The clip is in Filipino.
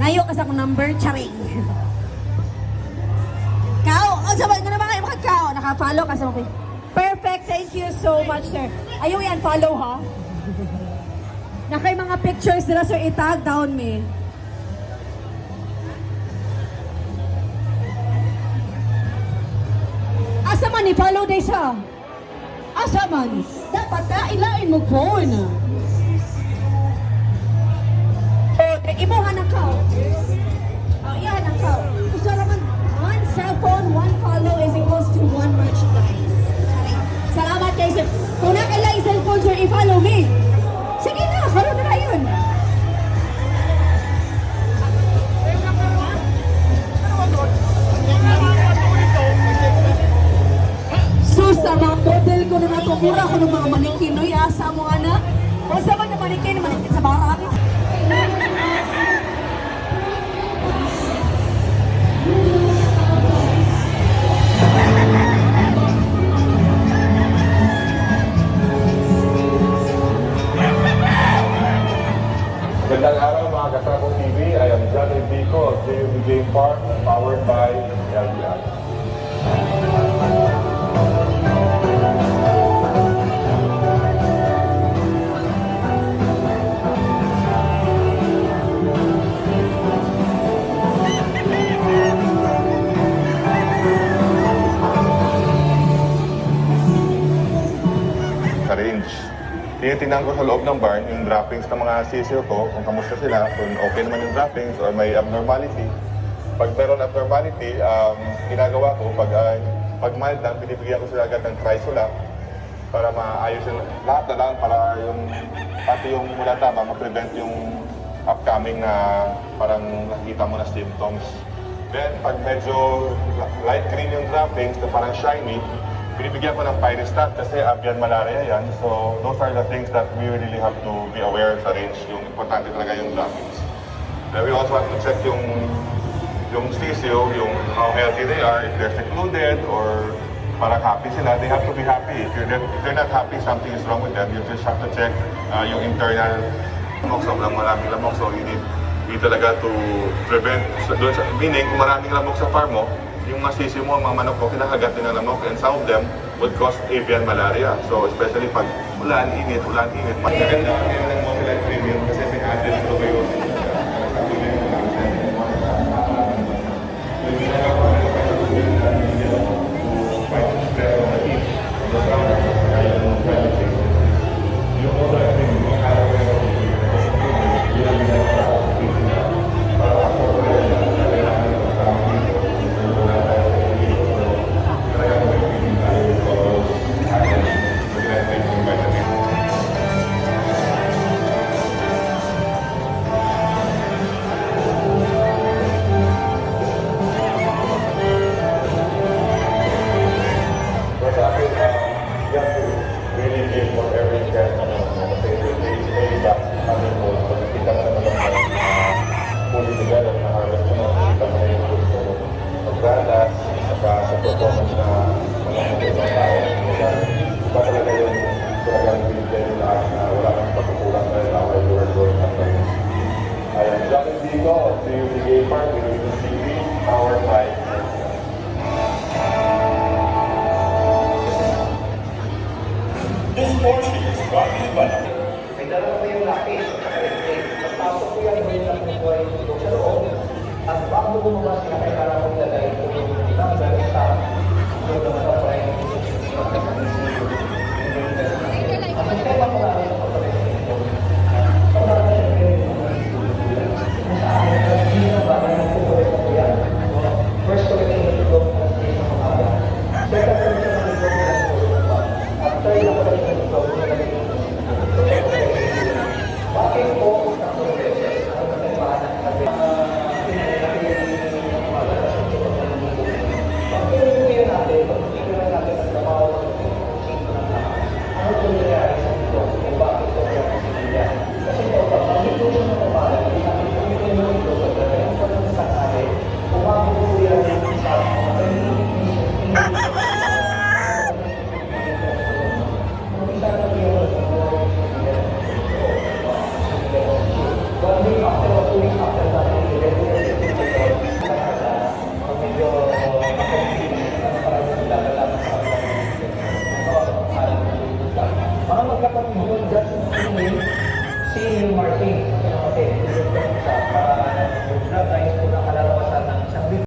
Ngayon kasi akong number, charing. Kao, ang sabay ko na mga kao. Naka-follow ka sa mga. Perfect, thank you so much, sir. Ayaw yan, follow ha. Nakay mga pictures nila, sir, itag down me. Asa man, i-follow day siya. Asa man, dapat na ilain mo phone. Imuhan ang kao. Iyahan ang kao. Gusto naman, one cellphone, one follow is equals to one merchandise. Salamat kay sir. Kung nakailang cellphone, sir, i-follow me. Sige na, follow na yun. Susa, mga model ko na natumura ko ng mga manikin. No, asa mo anak. Kung sa mga manikin sa barang. Magandang araw mga Katrapo TV. I am Johnny Vico of JUB Game Park, powered by LBI. Sa range. Tinitingnan ko sa loob ng barn yung droppings ng mga sisiyo ko, kung kamusta sila, kung okay naman yung droppings or may abnormality. Pag meron abnormality, ginagawa ko, pag mild lang, binibigyan ko sila agad ng trisula para maayos yung lahat na lang, para yung, pati yung mula tama, ma-prevent yung upcoming na parang nakikita mo na symptoms. Then, pag medyo light green yung droppings na parang shiny, binibigyan ko ng Pyristat kasi avian malaria yan. So, those are the things that we really have to be aware sa range. Yung importante talaga yung droppings. Then we also have to check yung sisyo, yung how healthy they are, if they're secluded or parang happy sila. They have to be happy. If they're not happy, something is wrong with them. You just have to check yung internal lamok. Sobrang maraming lamok. So, you need talaga to prevent. So, meaning, kung maraming lamok sa farm mo, yung mga sisi mo, mga manok mo, kinakagat din ng lamok, and some of them would cause avian malaria. So, especially pag ulan, init. Magaganda ngayon ng Mobilet Premium kasi may added probiotics. Yung Mobilet Premium, yung araw na This portion is brought to you by may dalawa ko yung lapis. Pagpasok ko yan, may nakukuha yung ito sa loob. At bago bumabas na kay para kong lagay ito yung number sa ito naman ako ay at ang tema ko namin sa pagkakas ito. Pagkakas ito yung sa akin, hindi na ba may nakukuha ko yan. First ko rin yung natulog na sa mga mga. Second ko rin yung natulog na sa mga. At third na ko rin yung natulog na sa mga. Bakit po sa progress ang nagmamahalan at C yung marking. Okay.